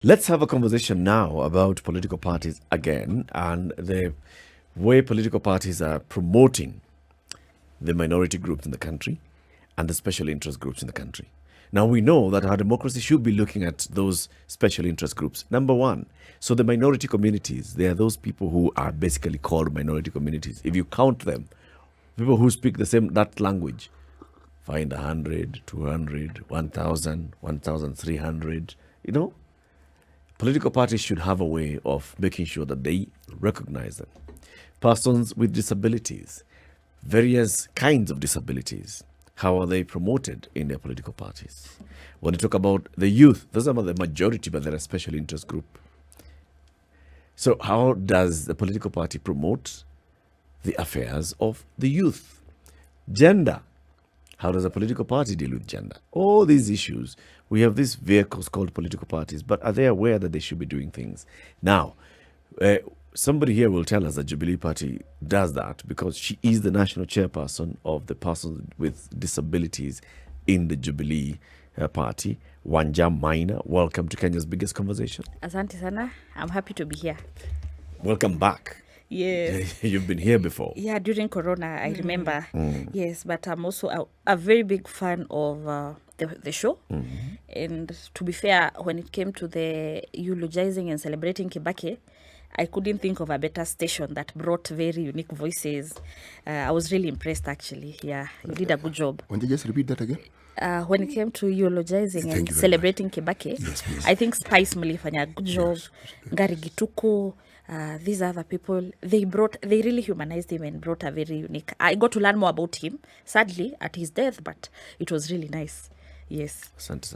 Let's have a conversation now about political parties again and the way political parties are promoting the minority groups in the country and the special interest groups in the country. Now, we know that our democracy should be looking at those special interest groups. Number one, so the minority communities, they are those people who are basically called minority communities. If you count them, people who speak that language, find 100, 200, 1,000, 1,300, political parties should have a way of making sure that they recognize them. Persons with disabilities, various kinds of disabilities, how are they promoted in their political parties? When you talk about the youth, those are not the majority, but they're a special interest group. So how does the political party promote the affairs of the youth? Gender. How does a political party deal with gender? All these issues. We have these vehicles called political parties, but are they aware that they should be doing things? Now, somebody here will tell us that Jubilee Party does that because she is the national chairperson of the persons with disabilities in the Jubilee Party. Wanja, Maina, welcome to Kenya's biggest conversation. Asante sana. I'm happy to be here. Welcome back. Yeah. You've been here before. Yeah, during Corona, I remember. Yes, but I'm also a very big fan of the show. And to be fair, when it came to the eulogizing and celebrating Kibaki, I couldn't think of a better station that brought very unique voices. I was really impressed, actually. Yeah, you did a good job. When you just repeat that again? When it came to eulogizing and celebrating Kibaki, Yes, I think Spice mlifanya a good job. Ngari Gituku, these other people, they really humanized him and brought a very unique. I got to learn more about him, sadly, at his death, but it was really nice. Yes. Asante.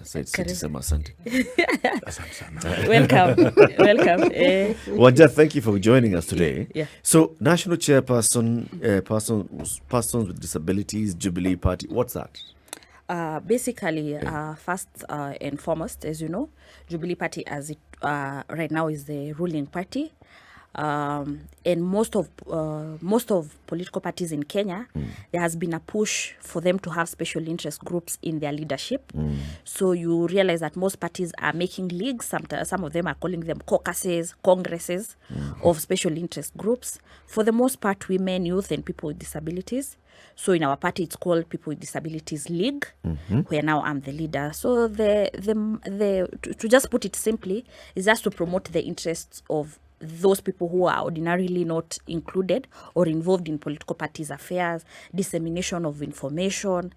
Welcome. Wanja, thank you for joining us today. Yeah. So, national chairperson, persons with disabilities, Jubilee Party, what's that? Basically, first and foremost, as you know, Jubilee Party, as it right now, is the ruling party, and most of political parties in Kenya, there has been a push for them to have special interest groups in their leadership. So you realize that most parties are making leagues. Some of them are calling them caucuses, congresses of special interest groups. For the most part, women, youth, and people with disabilities. So in our party, it's called People with Disabilities League, where now I'm the leader. So to just put it simply, is just to promote the interests of those people who are ordinarily not included or involved in political parties' affairs, dissemination of information,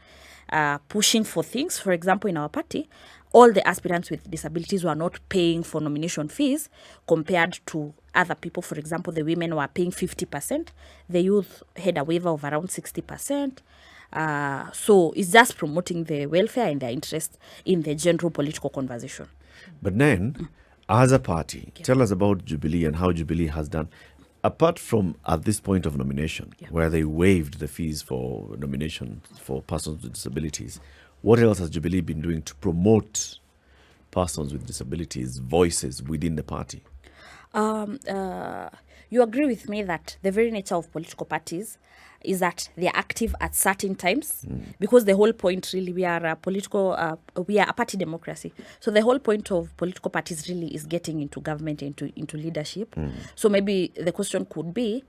pushing for things. For example, in our party, all the aspirants with disabilities were not paying for nomination fees compared to other people. For example, the women were paying 50%. The youth had a waiver of around 60%. So it's just promoting the welfare and their interest in the general political conversation. But then, as a party, tell us about Jubilee and how Jubilee has done. Apart from at this point of nomination, where they waived the fees for nomination for persons with disabilities, what else has Jubilee been doing to promote persons with disabilities' voices within the party? You agree with me that the very nature of political parties is that they are active at certain times, because the whole point, really, we are a party democracy. So the whole point of political parties really is getting into government, into leadership. So maybe the question could be,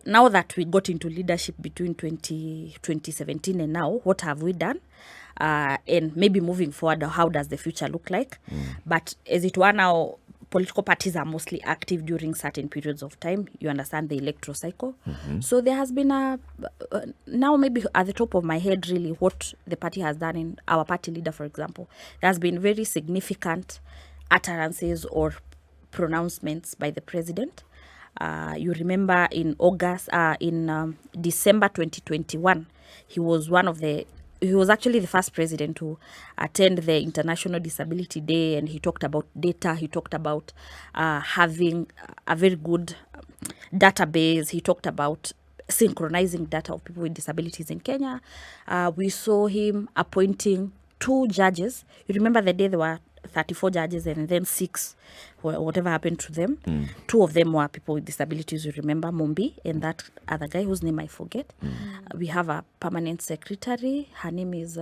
now that we got into leadership between 2017 and now, what have we done? And maybe moving forward, how does the future look like? But as it were now, political parties are mostly active during certain periods of time. You understand the electoral cycle. So there has been now maybe at the top of my head, really, what the party has done in our party leader, for example, there has been very significant utterances or pronouncements by the president. You remember in December 2021, he was actually the first president to attend the International Disability Day, and he talked about data. He talked about having a very good database. He talked about synchronizing data of people with disabilities in Kenya. We saw him appointing 2 judges. You remember the day there were 34 judges and then 6, whatever happened to them. 2 of them were people with disabilities, you remember, Mumbi and that other guy whose name I forget. We have a permanent secretary. Her name is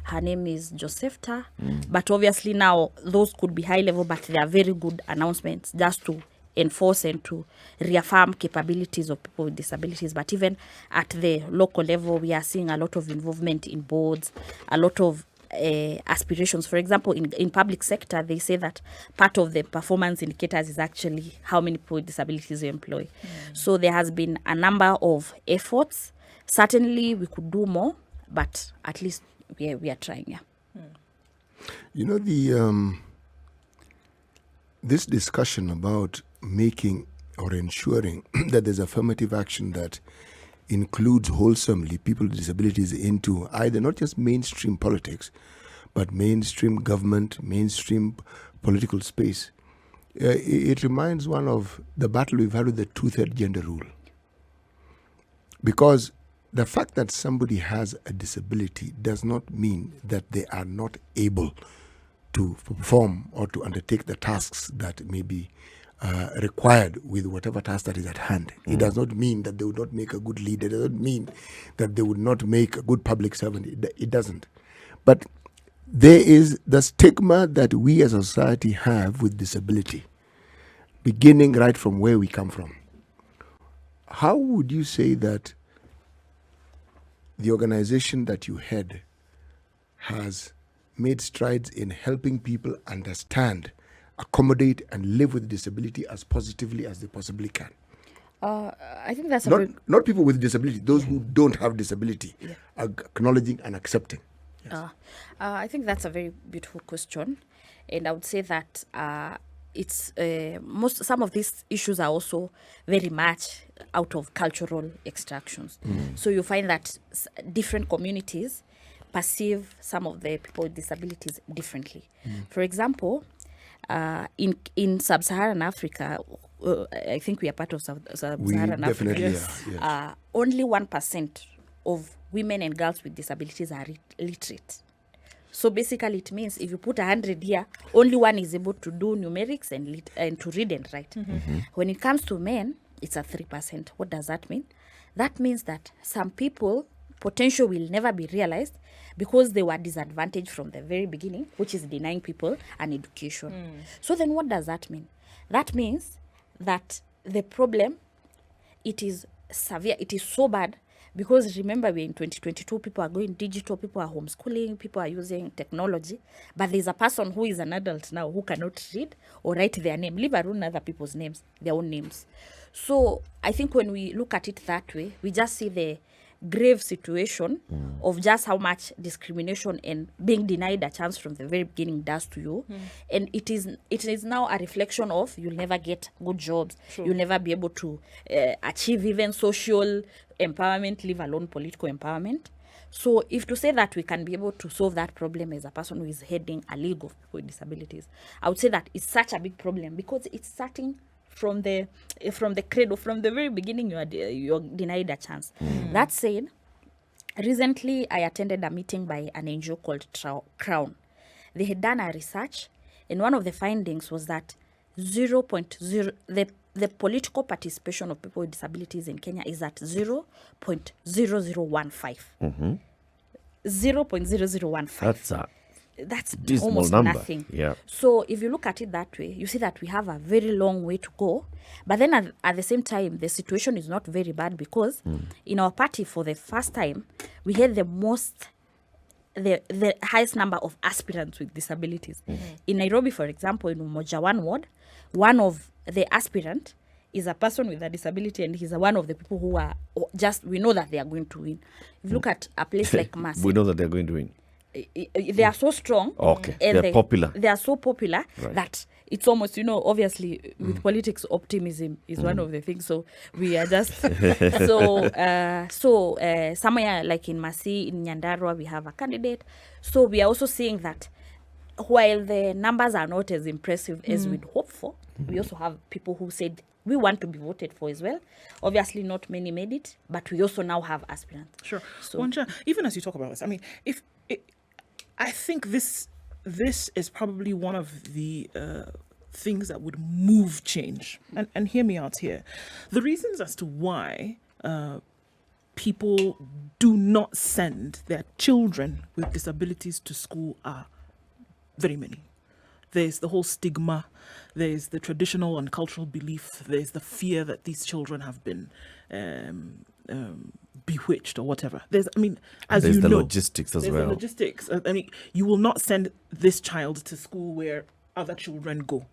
Her name is Josephta. But obviously now those could be high level, but they are very good announcements just to enforce and to reaffirm capabilities of people with disabilities. But even at the local level, we are seeing a lot of involvement in boards, a lot of aspirations. For example, in public sector, they say that part of the performance indicators is actually how many people with disabilities you employ. So there has been a number of efforts. Certainly we could do more, but at least we are trying. Yeah. You know, this discussion about making or ensuring that there's affirmative action that includes wholesomely people with disabilities into either not just mainstream politics, but mainstream government, mainstream political space. It reminds one of the battle we've had with the two-third gender rule. Because the fact that somebody has a disability does not mean that they are not able to perform or to undertake the tasks that may be required with whatever task that is at hand. It does not mean that they would not make a good leader. It does not mean that they would not make a good public servant. It doesn't. But there is the stigma that we as a society have with disability, beginning right from where we come from. How would you say that the organization that you head has made strides in helping people understand, accommodate, and live with disability as positively as they possibly can? I think that's not people with disability, those who don't have disability, acknowledging and accepting. Yes. I think that's a very beautiful question, and I would say that it's some of these issues are also very much out of cultural extractions. So you find that different communities perceive some of the people with disabilities differently. For example, in sub-Saharan Africa, I think we are part of sub-Saharan Africa. Yes. Only 1% of women and girls with disabilities are literate. So basically it means if you put 100 here, only one is able to do numerics and to read and write. When it comes to men, it's at 3%. What does that mean? That means that some people potential will never be realized because they were disadvantaged from the very beginning, which is denying people an education. So then what does that mean? That means that the problem, it is severe, it is so bad, because remember we're in 2022, people are going digital, people are homeschooling, people are using technology, but there's a person who is an adult now who cannot read or write their name, leave alone other people's names, their own names. So I think when we look at it that way, we just see the grave situation of just how much discrimination and being denied a chance from the very beginning does to you. And it is now a reflection of you'll never get good jobs. Sure. You'll never be able to achieve even social empowerment, leave alone political empowerment. So if to say that we can be able to solve that problem as a person who is heading a league of people with disabilities, I would say that it's such a big problem because it's starting from the cradle, from the very beginning, you're denied a chance. That said, recently I attended a meeting by an NGO called Crown. They had done a research, and one of the findings was that 0.0 the political participation of people with disabilities in Kenya is at 0.0015. 0.0015. That's almost number. Nothing. Yeah. So if you look at it that way, you see that we have a very long way to go. But then at the same time, the situation is not very bad because in our party, for the first time, we had the highest number of aspirants with disabilities. In Nairobi, for example, in Umoja 1 ward, one of the aspirant is a person with a disability, and he's one of the people who are we know that they are going to win. If you look at a place like Mercy, We know that they're going to win. They are so strong. Okay. And They're popular. They are so popular that it's almost, obviously with politics, optimism is one of the things. So we are just somewhere like in Masi, in Nyandarua, we have a candidate. So we are also seeing that while the numbers are not as impressive as we'd hope for, we also have people who said we want to be voted for as well. Obviously, not many made it, but we also now have aspirants. Sure. So, Wanja, even as you talk about this, I mean, I think this is probably one of the things that would move change. And hear me out here. The reasons as to why people do not send their children with disabilities to school are very many. There's the whole stigma, there's the traditional and cultural belief, there's the fear that these children have been bewitched or whatever. There's the logistics as there's well. the logistics. You will not send this child to school where other children go.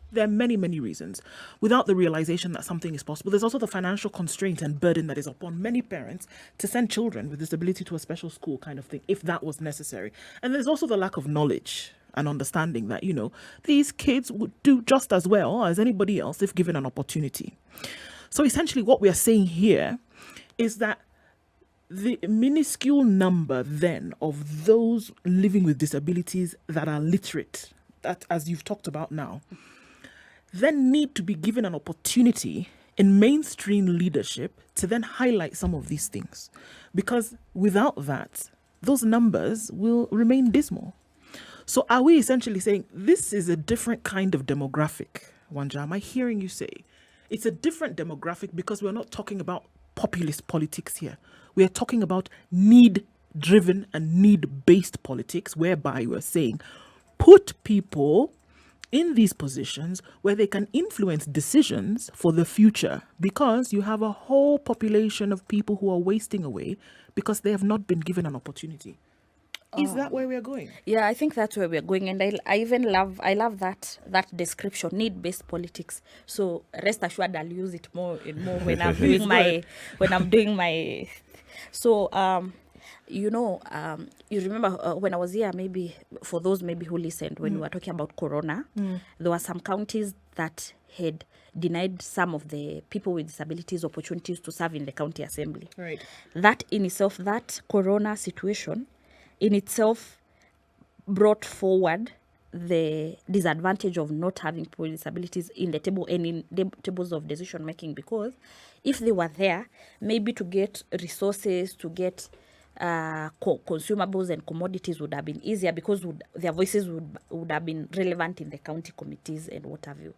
There are many, many reasons. Without the realization that something is possible, there's also the financial constraint and burden that is upon many parents to send children with disability to a special school kind of thing, if that was necessary. And there's also the lack of knowledge and understanding that, these kids would do just as well as anybody else if given an opportunity. So essentially what we are saying here is that the minuscule number then of those living with disabilities that are literate, that as you've talked about now, then need to be given an opportunity in mainstream leadership to then highlight some of these things. Because without that, those numbers will remain dismal. So are we essentially saying this is a different kind of demographic, Wanja? Am I hearing you say it's a different demographic because we're not talking about populist politics here. We are talking about need-driven and need-based politics, whereby we're saying put people in these positions where they can influence decisions for the future, because you have a whole population of people who are wasting away because they have not been given an opportunity. Is that where we are going? Yeah, I think that's where we're going, and I even love that description, need-based politics. So rest assured, I'll use it more when I'm doing my. So you remember when I was here, maybe for those who listened, when we were talking about Corona, there were some counties that had denied some of the people with disabilities opportunities to serve in the county assembly. Right. That in itself, that Corona situation in itself brought forward the disadvantage of not having people with disabilities in the table and in the tables of decision making, because if they were there, maybe to get resources, to get consumables and commodities would have been easier, because their voices would have been relevant in the county committees and what have you.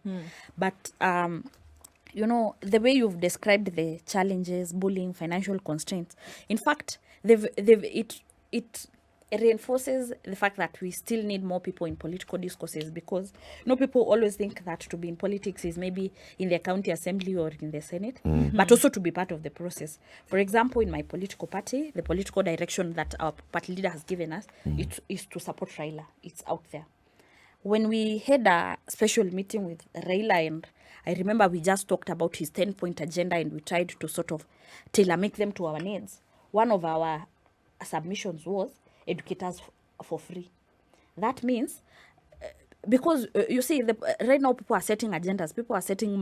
But the way you've described the challenges, bullying, financial constraints, in fact, it reinforces the fact that we still need more people in political discourses, because people always think that to be in politics is maybe in the county assembly or in the Senate, but also to be part of the process. For example, in my political party, the political direction that our party leader has given us is to support Raila. It's out there. When we had a special meeting with Raila, and I remember we just talked about his 10-point agenda, and we tried to sort of tailor-make them to our needs. One of our submissions was educators for free. That means, because you see, right now people are setting agendas, people are setting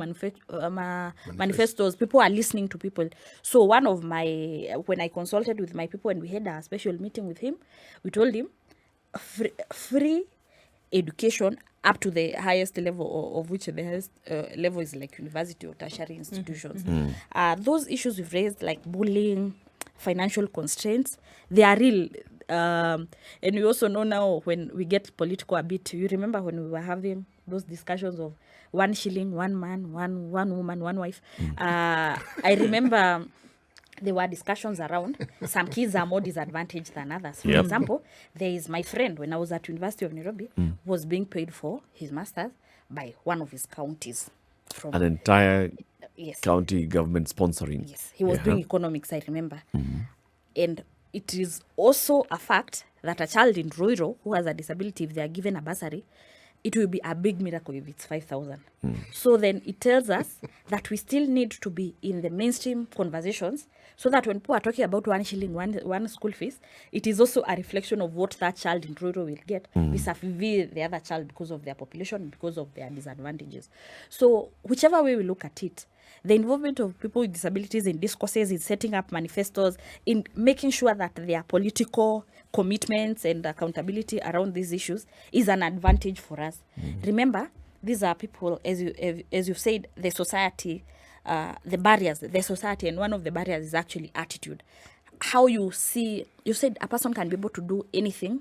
manifestos, people are listening to people. So when I consulted with my people and we had a special meeting with him, we told him free education up to the highest level, of which the highest level is like university or tertiary institutions. Those issues we've raised, like bullying, financial constraints, they are real. And we also know now, when we get political a bit, you remember when we were having those discussions of 1 shilling, 1 man, one woman, 1 wife. I remember there were discussions around some kids are more disadvantaged than others. For example, there is my friend, when I was at University of Nairobi, was being paid for his master's by one of his counties. From an entire county government sponsoring. Yes, he was doing economics, I remember. And it is also a fact that a child in Ruiro who has a disability, if they are given a bursary, it will be a big miracle if it's 5,000. So then it tells us that we still need to be in the mainstream conversations, so that when people are talking about 1 shilling, one school fees, it is also a reflection of what that child in Ruiro will get vis-a-vis the other child, because of their population, because of their disadvantages. So whichever way we look at it, the involvement of people with disabilities in discourses, in setting up manifestos, in making sure that their political commitments and accountability around these issues is an advantage for us. Remember, these are people, as you've said, the society, the barriers, the society, and one of the barriers is actually attitude. How you said a person can be able to do anything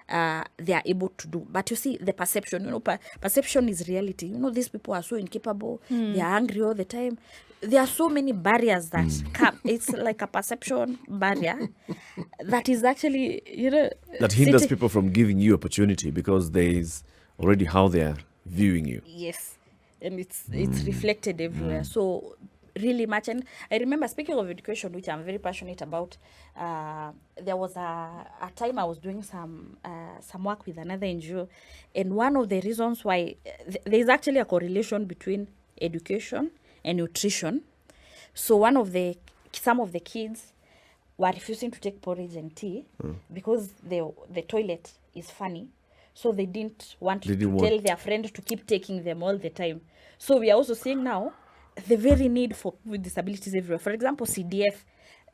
they are able to do. But you see, the perception, perception is reality. These people are so incapable. They are angry all the time. There are so many barriers that come. It's like a perception barrier that is actually, That hinders people from giving you opportunity because there is already how they are viewing you. Yes, and it's reflected everywhere. So really much. And I remember, speaking of education, which I'm very passionate about, there was a time I was doing some work with another NGO, and one of the reasons why there is actually a correlation between education and nutrition. So some of the kids were refusing to take porridge and tea because the toilet is funny. So they didn't want to tell their friend to keep taking them all the time. So we are also seeing now the very need for people with disabilities everywhere. For example, CDF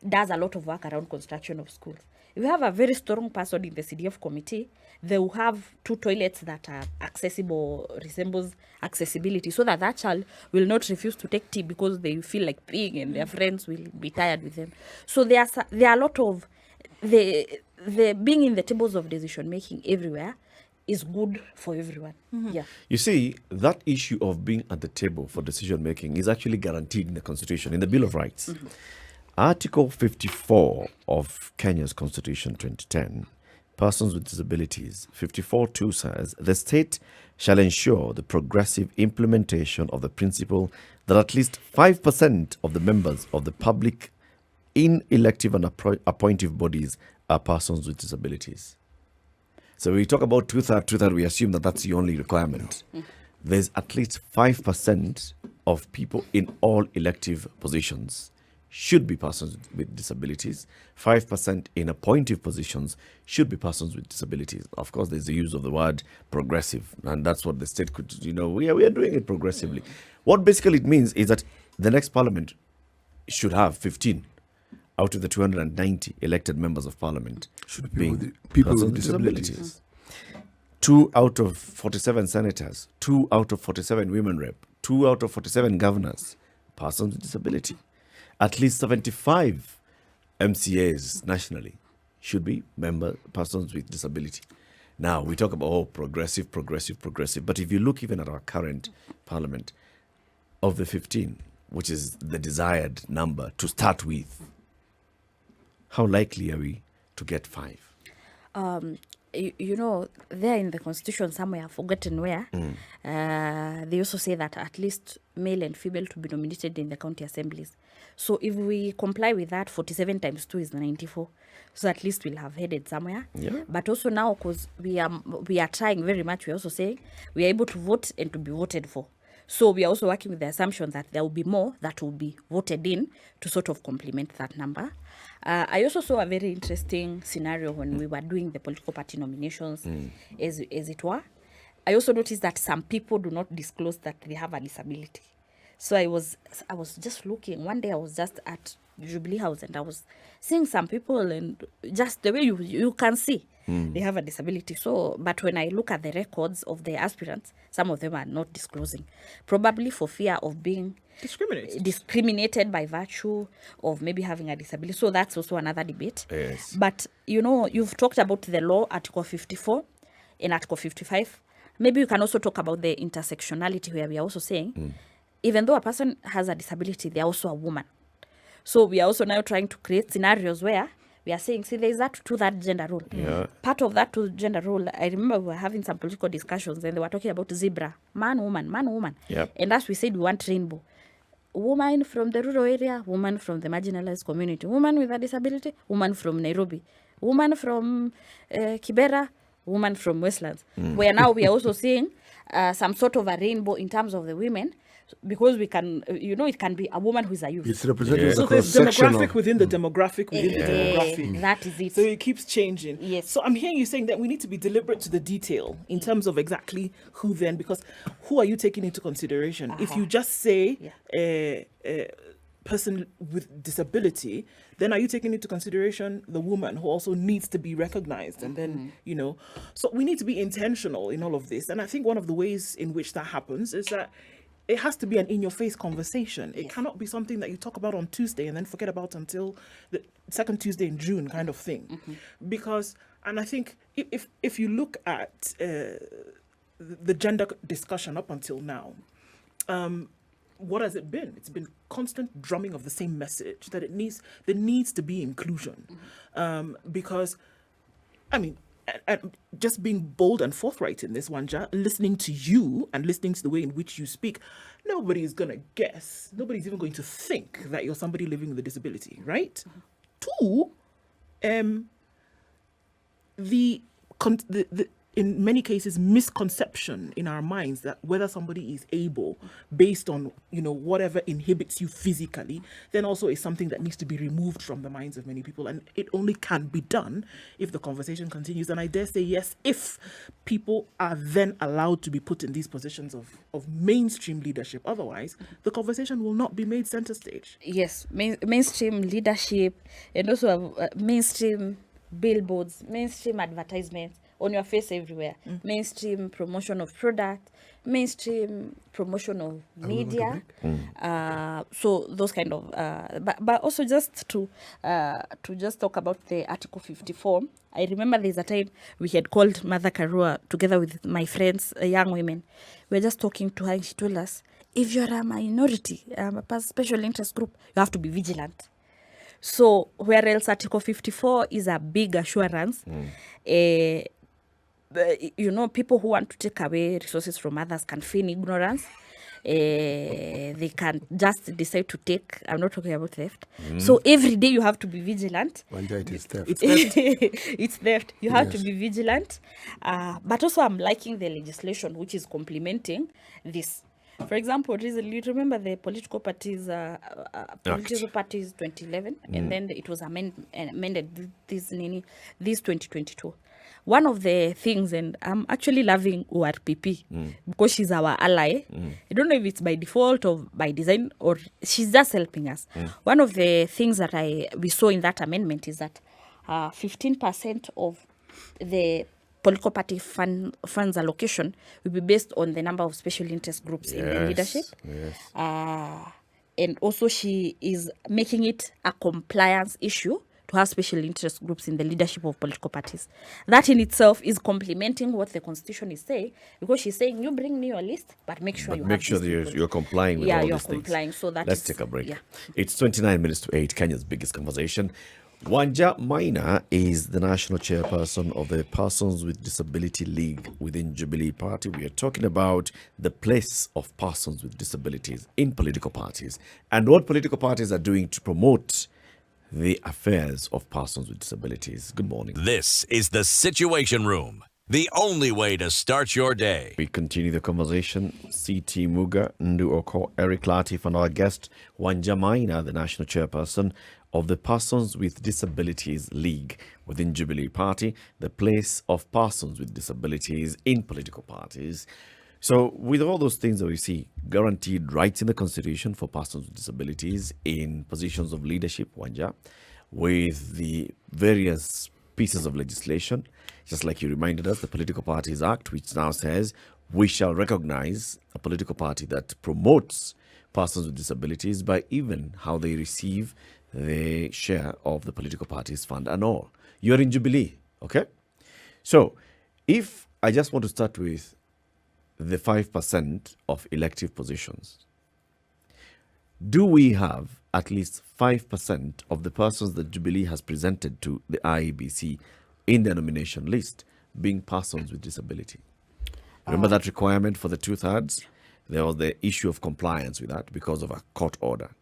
does a lot of work around construction of schools. If you have a very strong person in the CDF committee, they will have 2 toilets that are accessible, resembles accessibility, so that child will not refuse to take tea because they feel like peeing and their friends will be tired with them. So there are a lot of the being in the tables of decision making everywhere is good for everyone. Yeah. You see, that issue of being at the table for decision making is actually guaranteed in the Constitution, in the Bill of Rights. Article 54 of Kenya's Constitution 2010, persons with disabilities, 54.2 says, the state shall ensure the progressive implementation of the principle that at least 5% of the members of the public in elective and appointive bodies are persons with disabilities. So we talk about two-thirds, we assume that that's the only requirement. There's at least 5% of people in all elective positions should be persons with disabilities. 5% in appointive positions should be persons with disabilities. Of course, there's the use of the word progressive, and that's what the state could, we are doing it progressively. What basically it means is that the next parliament should have 15 out of the 290 elected members of parliament Should being people persons with disabilities. 2 out of 47 senators, 2 out of 47 women rep, 2 out of 47 governors, persons with disability. At least 75 MCAs nationally should be persons with disability. Now, we talk about, progressive. But if you look even at our current parliament, of the 15, which is the desired number to start with, how likely are we to get 5? There in the Constitution somewhere, I've forgotten where, they also say that at least male and female to be nominated in the county assemblies. So if we comply with that, 47 times 2 is 94. So at least we'll have headed somewhere. Yeah. But also now, because we are trying very much, we're also saying we are able to vote and to be voted for. So we are also working with the assumption that there will be more that will be voted in to sort of complement that number. I also saw a very interesting scenario when we were doing the political party nominations, as it were. I also noticed that some people do not disclose that they have a disability. So I was just looking. One day I was just at Jubilee House and I was seeing some people, and just the way you can see they have a disability. So, but when I look at the records of the aspirants, some of them are not disclosing, probably for fear of being discriminated by virtue of maybe having a disability. So that's also another debate. Yes. But you've talked about the law, Article 54 and Article 55. Maybe you can also talk about the intersectionality, where we are also saying, even though a person has a disability, they are also a woman. So we are also now trying to create scenarios where we are saying, see, there is that to that gender role. Yeah. Part of that to gender role, I remember we were having some political discussions and they were talking about zebra, man, woman. Yep. And as we said, we want rainbow. Woman from the rural area, woman from the marginalized community, woman with a disability, woman from Nairobi, woman from Kibera, woman from Westlands. Where now we are also seeing some sort of a rainbow in terms of the women, because we can, it can be a woman who is a youth. It's represented So there's demographic within the demographic within the demographic. That is it. So it keeps changing. Yes. So I'm hearing you saying that we need to be deliberate to the detail in terms of exactly who then, because who are you taking into consideration? If you just say person with disability, then are you taking into consideration the woman who also needs to be recognized? And then, so we need to be intentional in all of this. And I think one of the ways in which that happens is that it has to be an in-your-face conversation. It cannot be something that you talk about on Tuesday and then forget about until the second Tuesday in June kind of thing. Because And I think if you look at the gender discussion up until now, what has it been? It's been constant drumming of the same message that there needs to be inclusion, because, I mean, and just being bold and forthright in this, Wanja, listening to you and listening to the way in which you speak, nobody is going to guess. Nobody's even going to think that you're somebody living with a disability, right? Two, the in many cases misconception in our minds that whether somebody is able based on whatever inhibits you physically, then also is something that needs to be removed from the minds of many people, and it only can be done if the conversation continues. And I dare say yes, if people are then allowed to be put in these positions of mainstream leadership. Otherwise the conversation will not be made center stage. Yes, mainstream leadership, and also mainstream billboards, mainstream advertisements on your face everywhere, mainstream promotion of product, mainstream promotion of media. So those kind of, but also just to just talk about the Article 54. I remember there's a time we had called Mother Karua together with my friends, young women. We were just talking to her, and she told us, if you're a minority, a special interest group, you have to be vigilant. So whereas Article 54 is a big assurance, people who want to take away resources from others can feign ignorance. They can just decide to take. I'm not talking about theft. So every day you have to be vigilant. Wanja, it is theft. It's theft. It's theft. You have to be vigilant. But also I'm liking the legislation which is complementing this. For example, recently, you remember the political parties 2011, and then it was amended this 2022. One of the things, and I'm actually loving ORPP because she's our ally. I don't know if it's by default or by design, or she's just helping us. One of the things that we saw in that amendment is that 15% of the political party funds allocation will be based on the number of special interest groups in the leadership. And also she is making it a compliance issue to have special interest groups in the leadership of political parties. That in itself is complementing what the Constitution is saying, because she's saying, you bring me your list, but make sure you're complying with all these complying. things. So Let's take a break. It's 29 minutes to 8, Kenya's biggest conversation. Wanja Maina is the national chairperson of the Persons with Disability League within Jubilee Party. We are talking about the place of persons with disabilities in political parties and what political parties are doing to promote the affairs of persons with disabilities. Good morning. This is the Situation Room, the only way to start your day. We continue the conversation. C.T. Muga, Ndu Oko, Eric Latif, and our guest, Wanja Maina, the national chairperson of the Persons with Disabilities League within Jubilee Party, the place of persons with disabilities in political parties. So with all those things that we see, guaranteed rights in the Constitution for persons with disabilities in positions of leadership, Wanja, with the various pieces of legislation, just like you reminded us, the Political Parties Act, which now says we shall recognize a political party that promotes persons with disabilities by even how they receive the share of the political party's fund and all. You're in Jubilee, okay? So if I just want to start with the 5% of elective positions, do we have at least 5% of the persons that Jubilee has presented to the IEBC in their nomination list being persons with disability? Remember that requirement for the 2/3? There was the issue of compliance with that because of a court order.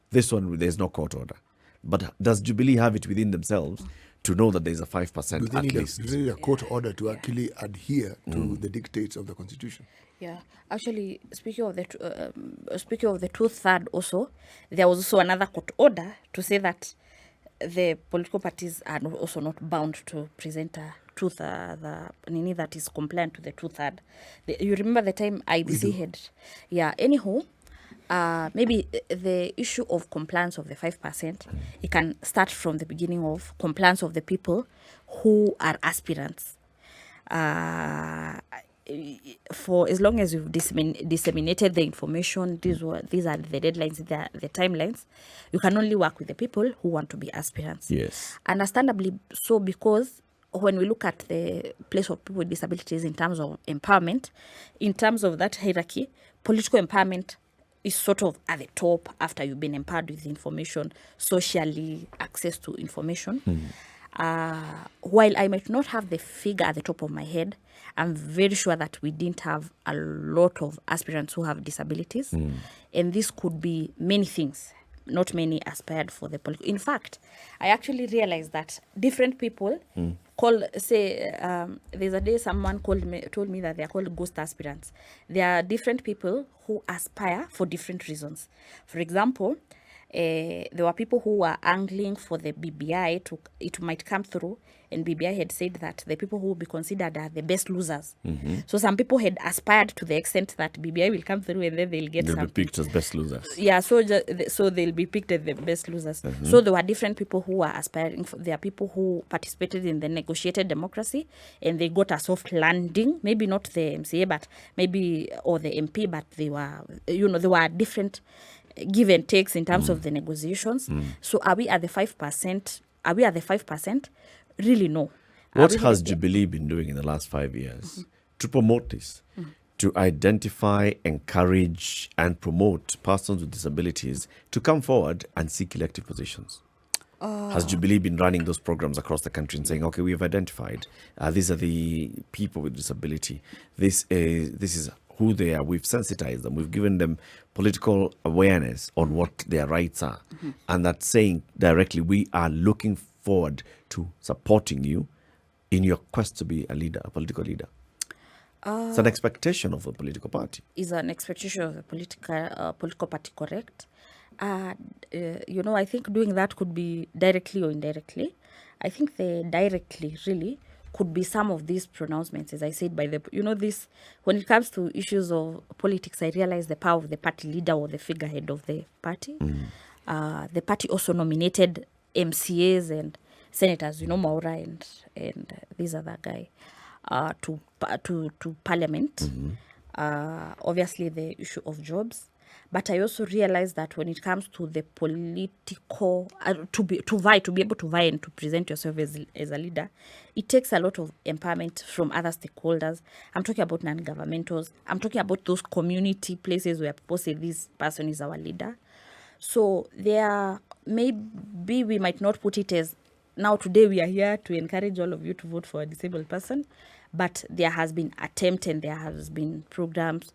This one, there's no court order. But does Jubilee have it within themselves to know that there's a 5% at least? Do they need a court order to actually adhere to the dictates of the Constitution? Yeah, actually, speaking of the 2/3 also, there was also another court order to say that the political parties are also not bound to present a the that is compliant to the 2/3. You remember the time IBC had, anyhow. Maybe the issue of compliance of the 5%, it can start from the beginning of compliance of the people who are aspirants. For as long as you've disseminated the information, these are the deadlines, the timelines. You can only work with the people who want to be aspirants. Yes. Understandably so, because when we look at the place of people with disabilities in terms of empowerment, in terms of that hierarchy, political empowerment is sort of at the top after you've been empowered with information, socially access to information. While I might not have the figure at the top of my head, I'm very sure that we didn't have a lot of aspirants who have disabilities. And this could be many things. Not many aspired for the political. In fact, I actually realized that different people there's a day someone told me that they are called ghost aspirants. There are different people who aspire for different reasons. For example, there were people who were angling for the BBI it might come through, and BBI had said that the people who will be considered are the best losers. So some people had aspired to the extent that BBI will come through and then they'll get They'll something. be picked as best losers. Yeah, so they'll be picked as the best losers. So there were different people who were aspiring. There are people who participated in the negotiated democracy and they got a soft landing. Maybe not the MCA, but maybe or the MP, but they were, there were different give and takes in terms of the negotiations. So are we at the 5%? Are we at the 5%? Really, no. What has Jubilee been doing in the last 5 years to promote this? To identify, encourage, and promote persons with disabilities to come forward and seek elective positions? Has Jubilee been running those programs across the country and saying, okay, we have identified, these are the people with disability. This is who they are. We've sensitized them. We've given them political awareness on what their rights are. And that's saying directly, we are looking forward to supporting you in your quest to be a leader, a political leader. It's an expectation of a political party. Is an expectation of a political party correct? I think doing that could be directly or indirectly. I think the directly really could be some of these pronouncements, as I said, by this, when it comes to issues of politics, I realize the power of the party leader or the figurehead of the party. The party also nominated MCAs and senators, Maura and this other guy, to parliament. Obviously, the issue of jobs. But I also realized that when it comes to the political, to be able to vie and to present yourself as a leader, it takes a lot of empowerment from other stakeholders. I'm talking about non-governmentals. I'm talking about those community places where people say this person is our leader. So maybe we might not put it as, now today we are here to encourage all of you to vote for a disabled person, but there has been attempt and there has been programs,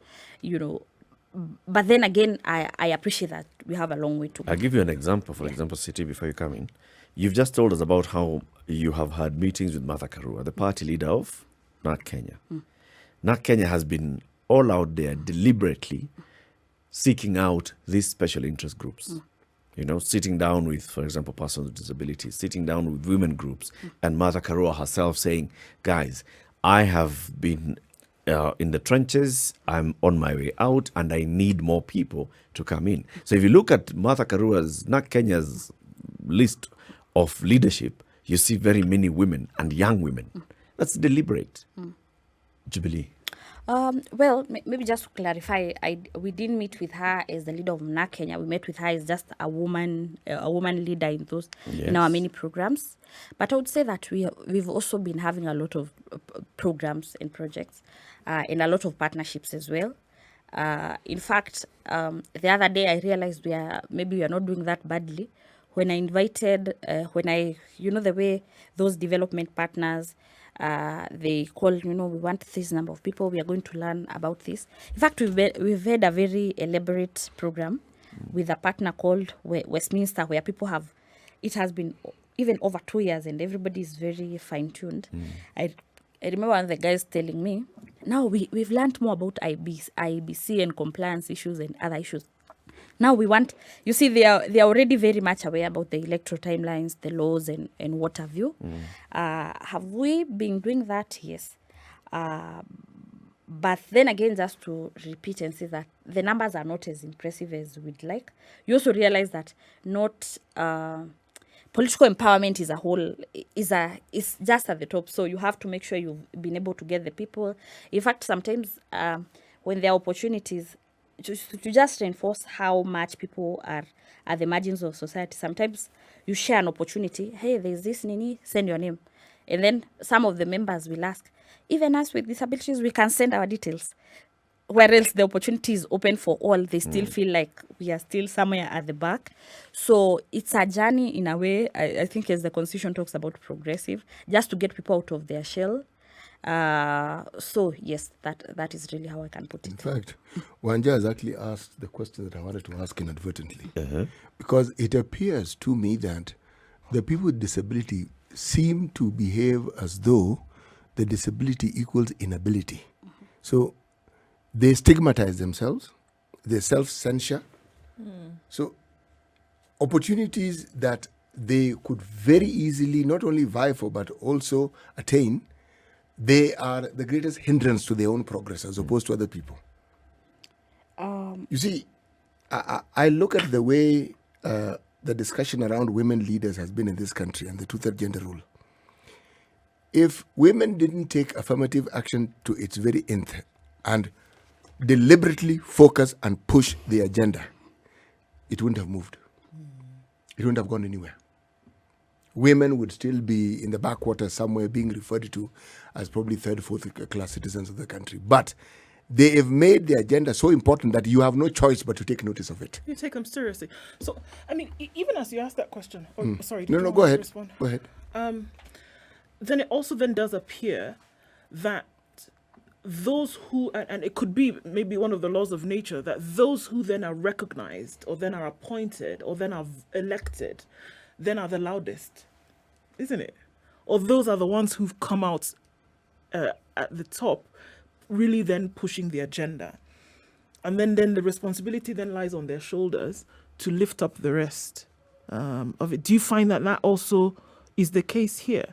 But then again, I appreciate that we have a long way to go. I'll give you an example. For example, City, before you come in, you've just told us about how you have had meetings with Martha Karua, the party leader of NARC Kenya. NARC Kenya has been all out there deliberately seeking out these special interest groups. Sitting down with, for example, persons with disabilities, sitting down with women groups, and Martha Karua herself saying, guys, I have been in the trenches, I'm on my way out, and I need more people to come in. So if you look at Martha Karua's, NARC Kenya's list of leadership, you see very many women and young women. That's deliberate. Jubilee. Well, maybe just to clarify, we didn't meet with her as the leader of NARC Kenya. We met with her as just a woman leader in our many programs. But I would say that we've also been having a lot of programs and projects and a lot of partnerships as well. In fact, the other day I realized we are not doing that badly. When I invited, the way those development partners, they call, we want this number of people, we are going to learn about this. In fact, we've had a very elaborate program with a partner called Westminster, where people it has been even over 2 years and everybody is very fine-tuned. I remember one of the guys telling me, now we've learned more about IBC and compliance issues and other issues. Now we want, they are already very much aware about the electoral timelines, the laws, and what have you. Have we been doing that? Yes. But then again, just to repeat and say that the numbers are not as impressive as we'd like. You also realize that political empowerment is a whole, is just at the top. So you have to make sure you've been able to get the people. In fact, sometimes when there are opportunities, to just reinforce how much people are at the margins of society. Sometimes you share an opportunity. Hey, there's this Nini, send your name. And then some of the members will ask, even us with disabilities, we can send our details. Whereas the opportunity is open for all, they still feel like we are still somewhere at the back. So it's a journey in a way, I think, as the Constitution talks about progressive, just to get people out of their shell. So yes, that is really how I can put it. In fact, Wanja has actually asked the question that I wanted to ask inadvertently. Because it appears to me that the people with disability seem to behave as though the disability equals inability. So they stigmatize themselves, they self-censure. So opportunities that they could very easily not only vie for but also attain, they are the greatest hindrance to their own progress as opposed to other people. You see, I look at the way the discussion around women leaders has been in this country and the two-third gender rule. If women didn't take affirmative action to its very nth and deliberately focus and push the agenda, it wouldn't have moved. It wouldn't have gone anywhere. Women would still be in the backwater somewhere being referred to as probably third, fourth class citizens of the country. But they have made the agenda so important that you have no choice but to take notice of it. You take them seriously. So, I mean, even as you asked that question, sorry. No, go ahead. Go ahead. Then it also then does appear that those who, and it could be maybe one of the laws of nature, that those who then are recognized or then are appointed or then are elected then are the loudest, isn't it? Or those are the ones who've come out at the top, really then pushing the agenda. And then the responsibility then lies on their shoulders to lift up the rest of it. Do you find that also is the case here?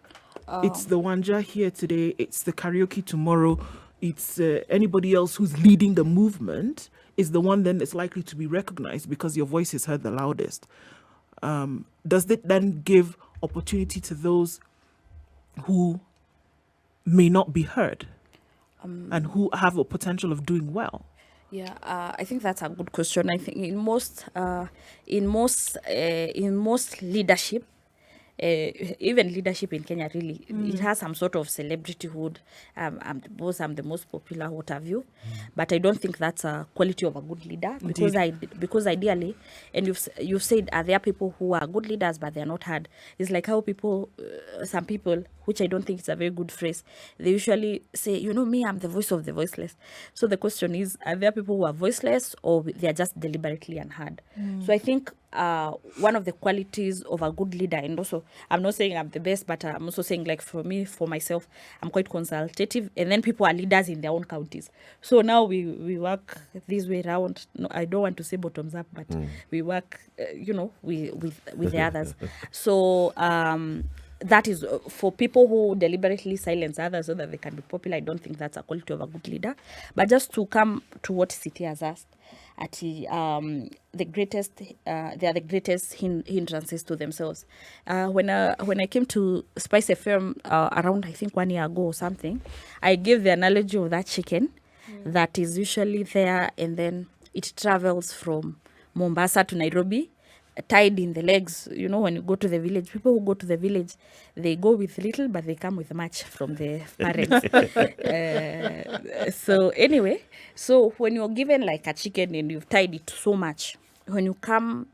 It's the Wanja here today, it's the karaoke tomorrow, it's anybody else who's leading the movement is the one then that's likely to be recognized because your voice is heard the loudest. Does it then give opportunity to those who may not be heard and who have a potential of doing well? Yeah, I think that's a good question. I think in most leadership, even leadership in Kenya, really, it has some sort of celebrityhood. I'm the most popular, what have you. But I don't think that's a quality of a good leader. Because ideally, and you've said, are there people who are good leaders but they're not heard? It's like how some people, which I don't think is a very good phrase, they usually say, me, I'm the voice of the voiceless. So the question is, are there people who are voiceless or they're just deliberately unheard? So I think one of the qualities of a good leader, and also I'm not saying I'm the best, but I'm also saying, like, for myself, I'm quite consultative, and then people are leaders in their own counties. So now we work this way around. No, I don't want to say bottoms up, but we work, with the others. So that is for people who deliberately silence others so that they can be popular. I don't think that's a quality of a good leader. But just to come to what City has asked, they are the greatest hindrances to themselves. When I came to SpiceFM around, I think 1 year ago or something, I gave the analogy of that chicken that is usually there, and then it travels from Mombasa to Nairobi, tied in the legs. When you go to the village, people who go to the village, they go with little, but they come with much from the parents. So anyway, so when you're given like a chicken and you've tied it so much, when you come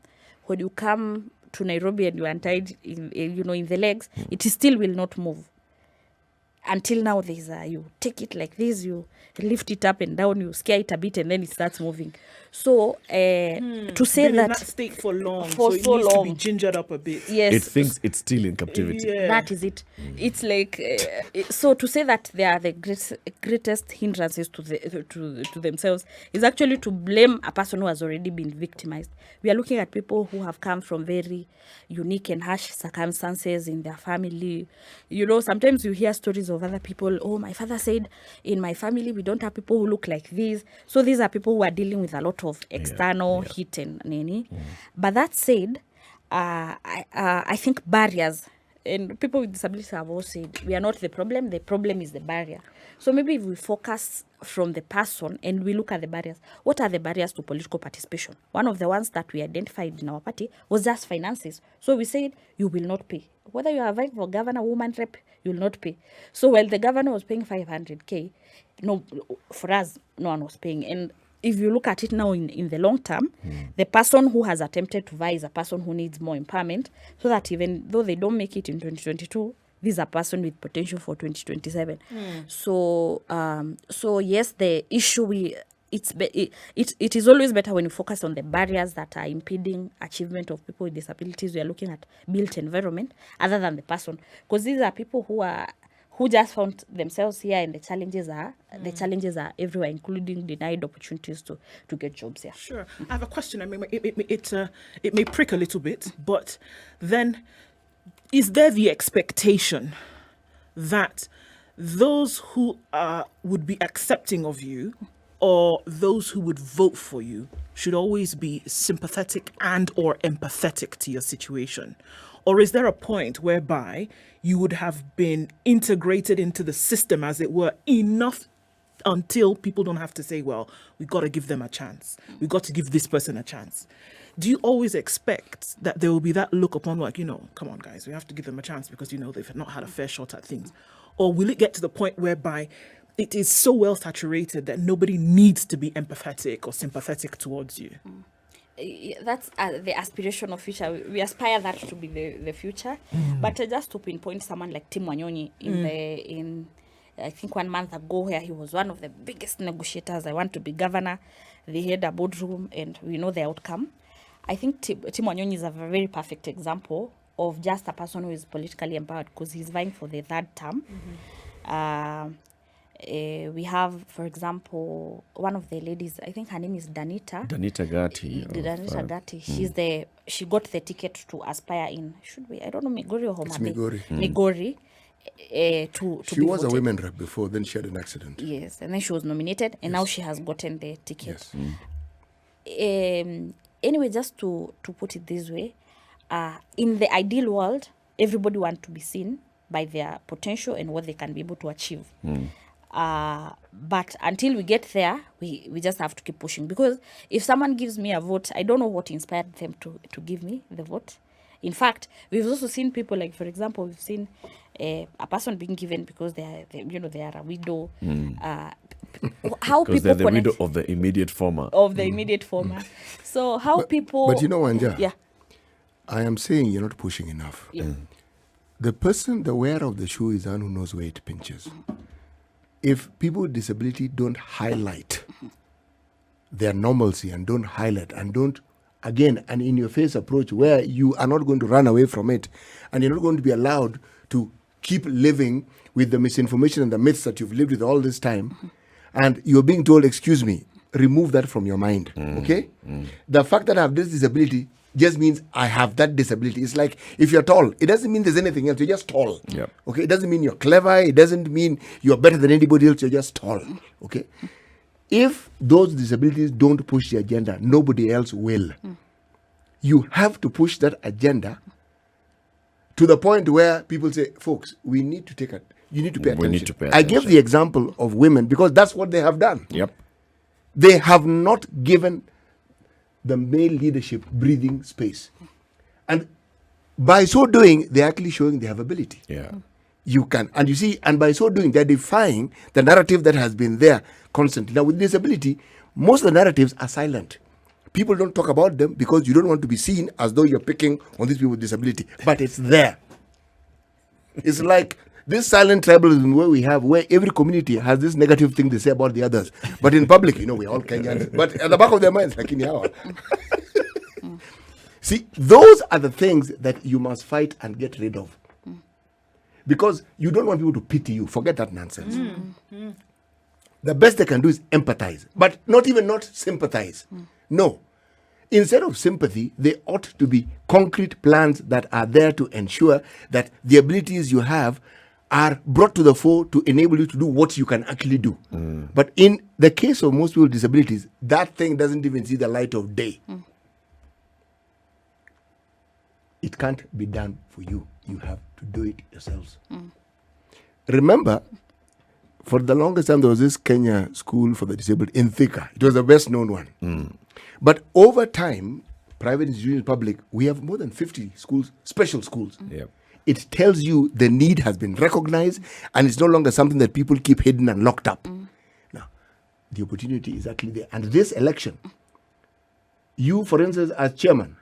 to Nairobi and you untied in the legs, it still will not move. Until now, you take it like this, you lift it up and down, you scare it a bit, and then it starts moving. So to say been that in that state for long, for so so it needs long, to be gingered up a bit. yes, It thinks it's still in captivity. Yeah. that is it. It's like so to say that they are the greatest hindrances to themselves is actually to blame a person who has already been victimized. We are looking at people who have come from very unique and harsh circumstances in their family. Sometimes you hear stories of other people. Oh, my father said, in my family we don't have people who look like this. So these are people who are dealing with a lot of external hit and nini. But that said, I think barriers and people with disabilities have all said, we are not the problem is the barrier. So maybe if we focus from the person and we look at the barriers, what are the barriers to political participation? One of the ones that we identified in our party was just finances. So we said, you will not pay. Whether you are vying for governor, woman rep, you will not pay. So while the governor was paying 500K, no, for us, no one was paying. And if you look at it now in the long term, the person who has attempted to vie is a person who needs more empowerment, so that even though they don't make it in 2022, this is a person with potential for 2027. So yes, the issue it is always better when you focus on the barriers that are impeding achievement of people with disabilities. We are looking at built environment other than the person, because these are people who just found themselves here, and the challenges are everywhere, including denied opportunities to get jobs here. Sure. I have a question. I mean, it may prick a little bit, but then is there the expectation that those who would be accepting of you, or those who would vote for you, should always be sympathetic and or empathetic to your situation? Or is there a point whereby you would have been integrated into the system, as it were, enough until people don't have to say, well, we got to give them a chance. We got to give this person a chance. Do you always expect that there will be that look upon, like, come on, guys, we have to give them a chance because, they've not had a fair shot at things? Or will it get to the point whereby it is so well saturated that nobody needs to be empathetic or sympathetic towards you? That's the aspirational future. We aspire that to be the future. But just to pinpoint someone like Tim Wanyonyi in I think 1 month ago, where he was one of the biggest negotiators. I want to be governor. They had a boardroom, and we know the outcome. I think Tim Wanyonyi is a very perfect example of just a person who is politically empowered, because he's vying for the 3rd term. We have, for example, one of the ladies, I think her name is Danita Gatti. Gatti. She got the ticket to aspire in, I don't know, Migori or Homa Bay? Migori. Migori. She was a women rep before, then she had an accident. Yes, and then she was nominated, and now she has gotten the ticket. Yes. Anyway, just to put it this way, in the ideal world, everybody wants to be seen by their potential and what they can be able to achieve. But until we get there, we just have to keep pushing, because if someone gives me a vote, I don't know what inspired them to give me the vote. In fact, we've also seen people, like, for example, we've seen a person being given because they are a widow. How because people they're the widow of the immediate former. So how people... But Wanja, yeah, I am saying you're not pushing enough. Yeah. The wearer of the shoe is the one who knows where it pinches. If people with disability don't highlight their normalcy and don't highlight and don't, again, an in-your-face approach where you are not going to run away from it, and you're not going to be allowed to keep living with the misinformation and the myths that you've lived with all this time, and you're being told, excuse me, remove that from your mind, okay? The fact that I have this disability just means I have that disability. It's like, if you're tall, it doesn't mean there's anything else. You're just tall. Yep. Okay? It doesn't mean you're clever. It doesn't mean you're better than anybody else. You're just tall. Okay? If those disabilities don't push the agenda, nobody else will. You have to push that agenda to the point where people say, folks, you need to pay attention. We need to pay I attention. gave the example of women because that's what they have done. Yep. They have not given the male leadership breathing space. And by so doing, they're actually showing they have ability. Yeah. You can, and you see, and by so doing, they're defying the narrative that has been there constantly. Now, with disability, most of the narratives are silent. People don't talk about them because you don't want to be seen as though you're picking on these people with disability. But it's there. It's like this silent tribalism where every community has this negative thing they say about the others. But in public, we're all Kenyans. But at the back of their minds, like in Yawa. See, those are the things that you must fight and get rid of. Because you don't want people to pity you. Forget that nonsense. The best they can do is empathize. But not sympathize. No. Instead of sympathy, they ought to be concrete plans that are there to ensure that the abilities you have are brought to the fore to enable you to do what you can actually do. But in the case of most people with disabilities, that thing doesn't even see the light of day. it can't be done for you. You have to do it yourselves. Remember, for the longest time, there was this Kenya school for the disabled in Thika. It was the best known one. But over time, private institutions, public, we have more than 50 schools, special schools. Yep. It tells you the need has been recognized and it's no longer something that people keep hidden and locked up. Now, the opportunity is actually there. And this election, you, for instance, as chairman,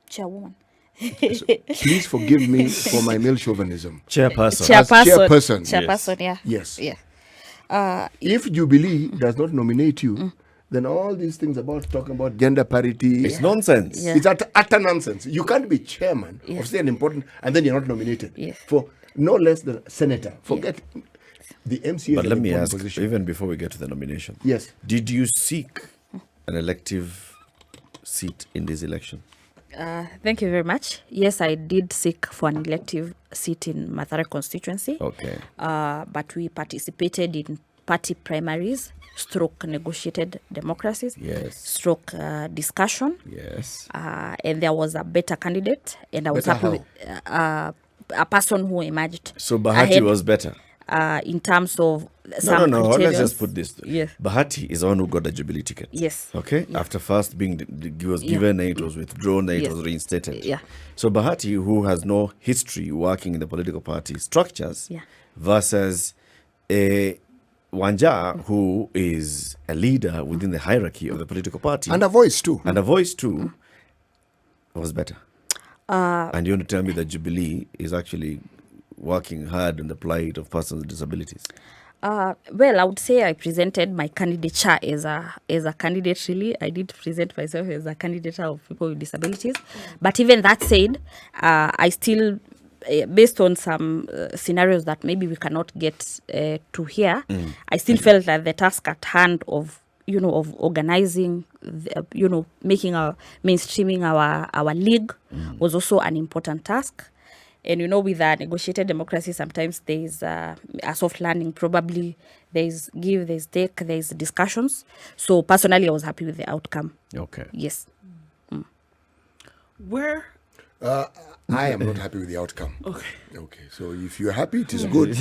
Chairwoman. so please forgive me for my male chauvinism. Chairperson. As chairperson. Chairperson, yeah. Yes. Yeah. If Jubilee does not nominate you, then all these things about talking about gender parity, It's nonsense. Yeah. it's utter nonsense. You can't be chairman of say an important and then you're not nominated Yes. for no less than senator. Forget the MCA. But is let an me important ask, position. even before we get to the nomination, Yes. did you seek an elective seat in this election? Thank you very much. Yes, I did seek for an elective seat in Mathare constituency. Okay. But we participated in party primaries, stroke negotiated democracies, Yes. stroke discussion. Yes. And there was a better candidate, and I was Better happy with a person who emerged. So Bahati ahead, was better. in terms of No, some no, no. Let's criterions. just put this. Yes. Bahati is the one who got the Jubilee ticket. Yes. Okay. Yeah. After first being he was given, then it was withdrawn, then it Yes. was reinstated. Yeah. So Bahati, who has no history working in the political party structures, Yeah. versus Wanja, who is a leader within the hierarchy of the political party And a voice too. and a voice too, was better. And you want to tell me that Jubilee is actually working hard on the plight of persons with disabilities? Well, I would say I presented my candidature as a candidate. Really, I did present myself as a candidate of people with disabilities. But even that said, I still, based on some scenarios that maybe we cannot get to here, I still felt that the task at hand of organizing, making mainstreaming our league was also an important task. And with a negotiated democracy, sometimes there's a soft landing. Probably there's give, there's take, there's discussions. So personally, I was happy with the outcome. Okay. Yes. Where? I am not happy with the outcome. Okay. Okay. So if you're happy, it is good.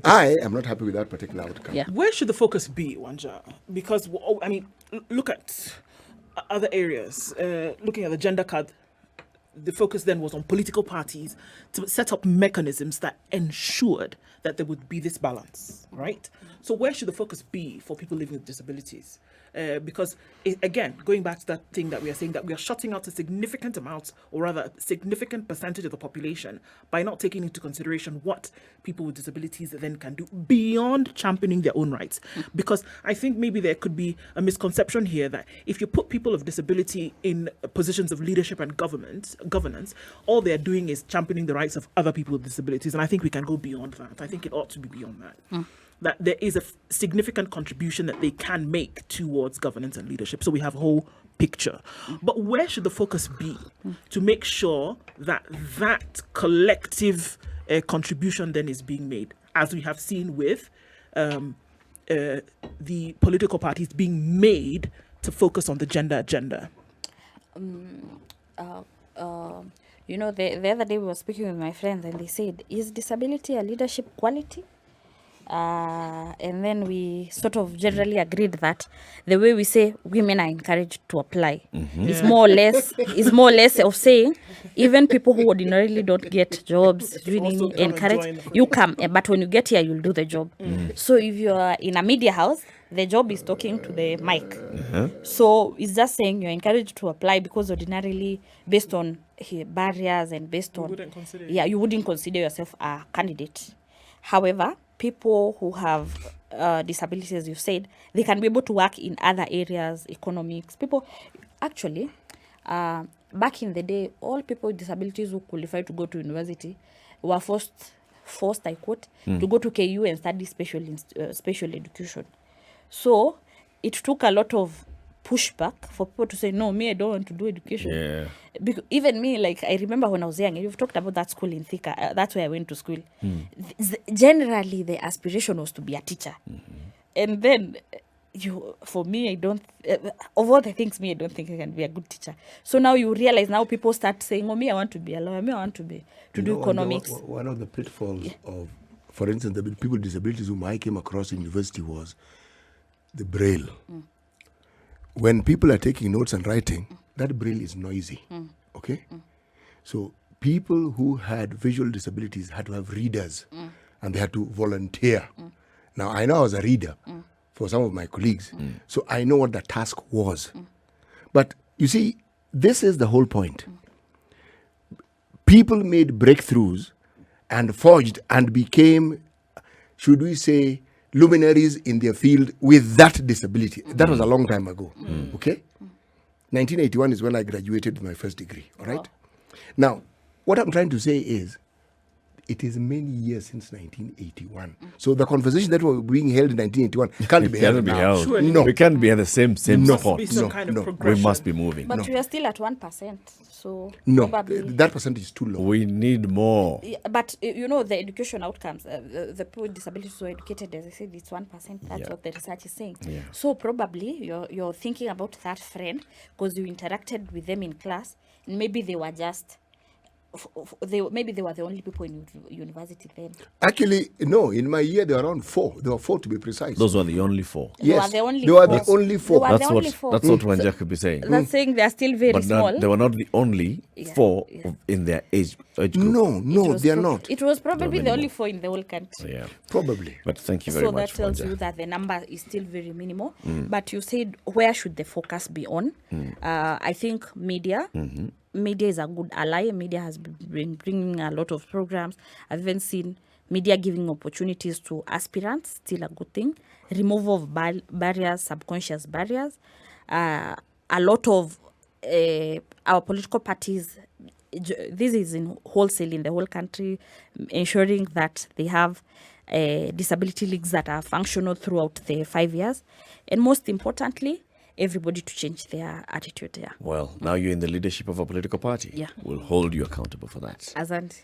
I am not happy with that particular outcome. Yeah. Where should the focus be, Wanja? Because, look at other areas. Looking at the gender card, the focus then was on political parties to set up mechanisms that ensured that there would be this balance, right? So where should the focus be for people living with disabilities? Because, again, going back to that thing that we are saying, that we are shutting out a significant amount, or rather a significant percentage of the population by not taking into consideration what people with disabilities then can do beyond championing their own rights. Because I think maybe there could be a misconception here that if you put people of disability in positions of leadership and governance, all they're doing is championing the rights of other people with disabilities. And I think we can go beyond that. I think it ought to be beyond that. That there is a significant contribution that they can make towards governance and leadership. So we have a whole picture. But where should the focus be to make sure that that collective contribution then is being made, as we have seen with the political parties being made to focus on the gender agenda? The other day we were speaking with my friends and they said, is disability a leadership quality? And then we sort of generally agreed that the way we say women are encouraged to apply is more or less of saying even people who ordinarily don't get jobs, Also come and encourage join the you come, but when you get here you'll do the job. So if you're in a media house, the job is talking to the mic. So it's just saying you're encouraged to apply because ordinarily, based on barriers and based on you wouldn't consider yourself a candidate. However, people who have disabilities, as you said, they can be able to work in other areas, economics. People, actually, back in the day, all people with disabilities who qualified to go to university were forced, I quote, to go to KU and study special education. So it took a lot of pushback for people to say, no, me, I don't want to do education. Yeah. Because even me, like, I remember when I was young, you've talked about that school in Thika, that's where I went to school. Generally, the aspiration was to be a teacher. And then for me, I don't, of all the things, I don't think I can be a good teacher. So now you realize, now people start saying, oh, me, I want to be a lawyer, me, I want to do economics. One of the pitfalls of, for instance, the people with disabilities whom I came across in university was the braille. When people are taking notes and writing, that braille is noisy. Okay? So people who had visual disabilities had to have readers and they had to volunteer. Now, I know I was a reader for some of my colleagues, so I know what the task was. But you see, this is the whole point. People made breakthroughs and forged and became, should we say, luminaries in their field with that disability. That was a long time ago. Okay? 1981 is when I graduated with my first degree. All right? Now, what I'm trying to say is, it is many years since 1981. So the conversation that was being held in 1981 can't be held now. Surely. No. We can't be at the same spot. Be some kind of progression. We must be moving. But we are still at 1%. So No, probably, that percentage is too low. We need more. yeah, but the education outcomes, the people with disabilities who are educated, as I said, it's 1%. That's Yeah. what the research is saying. Yeah. So probably you're thinking about that friend because you interacted with them in class, and maybe they were just maybe they were the only people in university then. Actually, no, in my year there were around 4. There were 4 to be precise. Those were the only 4. They were Yes, the only they were four. the only 4. They were the only four. That's what Wanja could be saying. That's saying they are still very But small. they were not the only Yeah, 4 yeah. in their age group. No, they are not. It was probably many the only more. 4 in the whole country. Yeah. Probably. But thank you very So much, that tells Wanja. you that the number is still very minimal. But you said, where should the focus be on? I think media. Media is a good ally. Media has been bringing a lot of programs. I've even seen media giving opportunities to aspirants, still a good thing. Removal of barriers, subconscious barriers. A lot of our political parties, this is in wholesale in the whole country, ensuring that they have disability leagues that are functional throughout the 5 years. And most importantly, everybody to change their attitude. Yeah. Well, now you're in the leadership of a political party. Yeah. We'll hold you accountable for that. Asante.